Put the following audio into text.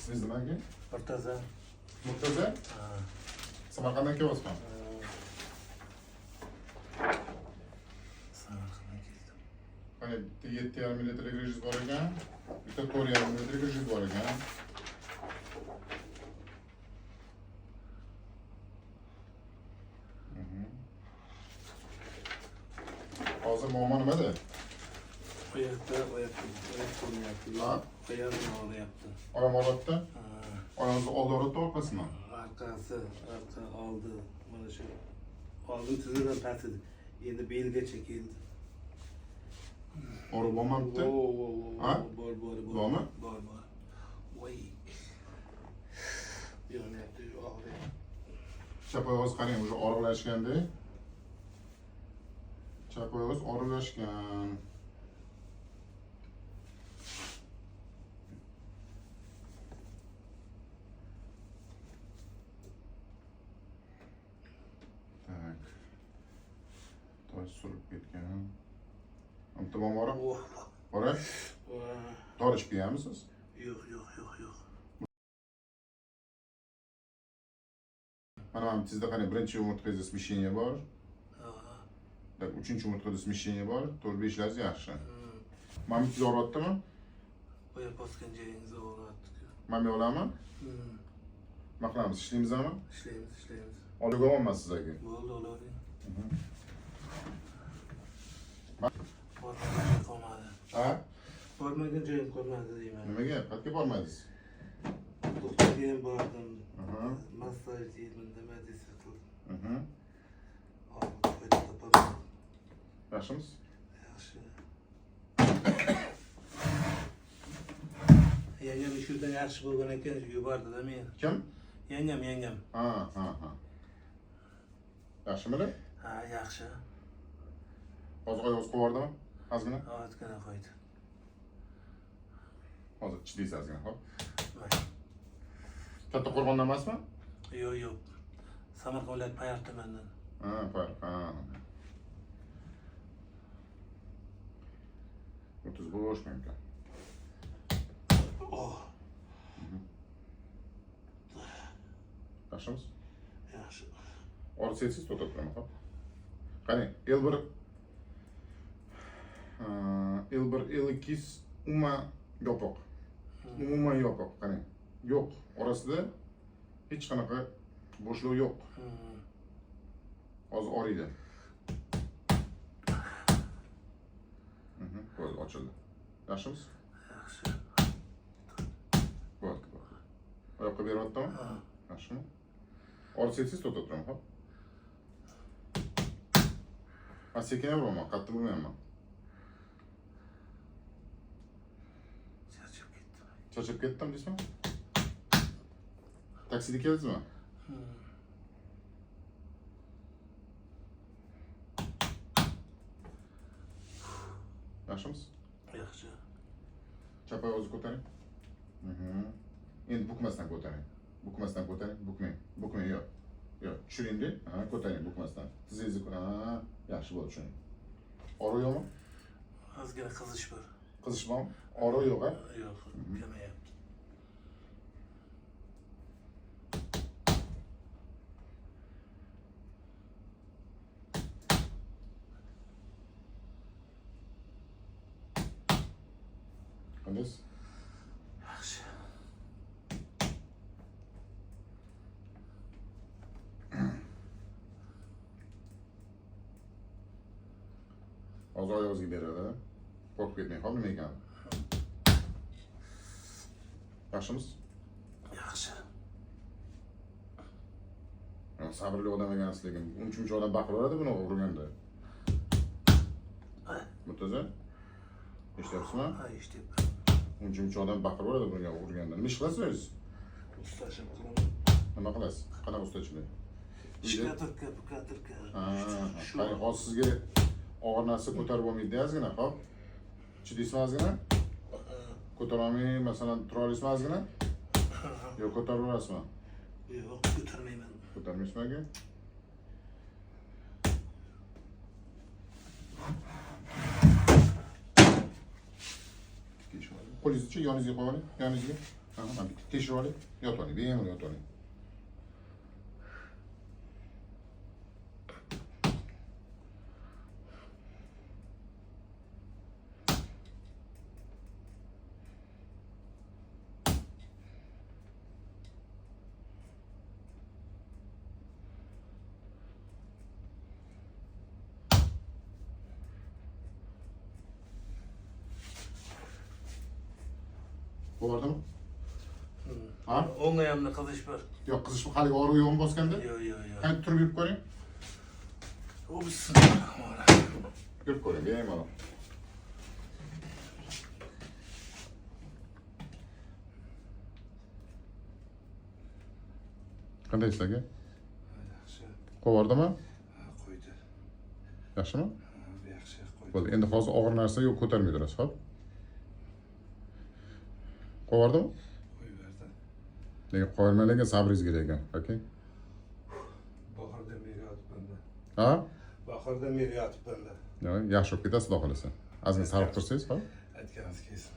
İsmingiz nima aka? Murtaza. Murtaza? Samarqanddan kelyapsizmi? Samarqanddan keldim. Hani bitta 7,5 litr girish bor ekan, bitta 4,5 litr girish bor ekan. Hozir muammo nimada? Oyoqda oyoq qo'ymayapti. Ha? Oyog'im og'riyapti. Oyog'im og'riyapti? Oyog'ingizni oldi og'riyapti, orqasimi? Orqasi, orqa oldi. Mana shu oldin tizidan past edi. Endi belgacha keldi. Og'rib bo'lmabdi? Ha? Bor. Bormi? Bor. Voy. Yonyapti, og'riyapti. Chap oyog'ingiz qarang, уже og'irlashganda. Chap oyog'ingiz og'irlashgan. Tak. Tosh surib ketgan. Tamam bora. Bora. Dori ichib kelganmisiz? Yo'q. Mana sizda qani birinchi umurtqangizda smeshение bor. Tak, uchinchi umurtqada smeshение bor. 4-5lariniz yaxshi. Mamingiz og'riyaptimi? Oyoq bosgan joyingiz og'riyapti. Mami olammi? Nima qilamiz? Ishlaymizmi? Ishlaymiz. Olib olmayman sizlarga. Bo'ldi, olavering. Bormagan joyim qolmadi. Ha? Bormagan joyim qolmadi deyman. Nimaga? Qayerga bormadingiz? Doktorga ham bordim. Massaj deyman, nima desa qildim. Foyda topolmadim. Yaxshimisiz? Yaxshi. Yangam ish yurdan yaxshi bo'lgan ekan, yubordida meni. Kim? Yangam. Ha. Yaxshimidi? Ha, yaxshi. Hozir oyog'ingiz qovardimi? Ozgina? Ozgina qo'ydi. Hozir chidaysiz ozgina, xo'p. Katta Qo'rg'ondan emasmi? Yo'q. Samarqand viloyat Payar tumanidan. Ha. 30 bo'lish mumkin. Yaxshimiz? Yaxshi. Orsiz to'xtab turaman, xo'p. Qani, L1 L2 umuman yopiq. Qani, yo'q. Orasida hech qanaqa bo'shliq yo'q. Hozir oriydi. Bo'ldi, ochildi. Yaxshimiz? Yaxshi. Bo'ldi. Oyoqqa beryaptimi? Yaxshimi? Orsiz to'xtab turaman, xo'p. Sekin vuraman, qattiq urmayman. Charchab ketdim deysizmi? Taksida keldingizmi? Yaxshimiz? Yaxshi. Chap oyog'ingizni ko'taring. Endi bukmasdan ko'taring. Bukmang, yo'q. Tushiring-da. Ko'taring bukmasdan. Tizingizni, yaxshi bo'ldi, tushuning. Og'riq yo'qmi? Ozgina qizish bor. Qizish bormi? Og'riq yo'q-a? Yo'q, kamayapti. Qandaysiz? Yaxshi. Hozir oyog'ingizga beradi. Qo'rqib ketmang, xo'p, nima ekan? Yaxshimiz? Yaxshi. Sabrli odam ekansiz, lekin uncha odam baqiraveradi buni urganda. Murtaza? Eshityapsizmi? Ha, eshityapman. Uncha odam baqiraveradi bunga urganda. Nima ish qilasiz o'zingiz? Ustashim qilaman. Nima qilasiz? Qanaqa ustachilik? Shkatirka. Qani, hozir sizga og'ir narsa ko'tarib bo'lmaydi ozgina, xo'p. Chidaysizmi ozgina? Ko'tara olmay, masalan, tura olasizmi ozgina? Yo'q, ko'tarib olasizmi? Yo'q, ko'tarmayman. Ko'tarmaysizmi aka? Qo'lingizni yoningizga qo'ying, yoningizga. Tamam, bitti. Teşhir olayım. Yot olayım. Beğenir yot olayım. Oldu mu? Ha? Onun ayağımda kılıç var. Yok kızışma hali ağrı yoğun bosganda. Yo. Hadi tur yürüp koyayım. O bitsin. Yürüp koyayım. Beğenir oğlum. Qanday sizlarga? Yaxshi. Qovardimi? Ha, qo'ydi. Yaxshimi? Ha, yaxshi qo'ydi. Bo'ldi. Endi hozir og'ir narsa yo'q, ko'tarmaydirasiz, xo'p? Qovardimi? Qo'yverdi. Lekin qo'yilmalarga sabringiz kerak ekan, okey? Bahorda meri yotibman. Ha? Bahorda meri yotibman. Yaxshi bo'lib ketasiz, xudo xolasa. Ozgina sariq tursangiz, xo'p? Aytganingiz kelsin.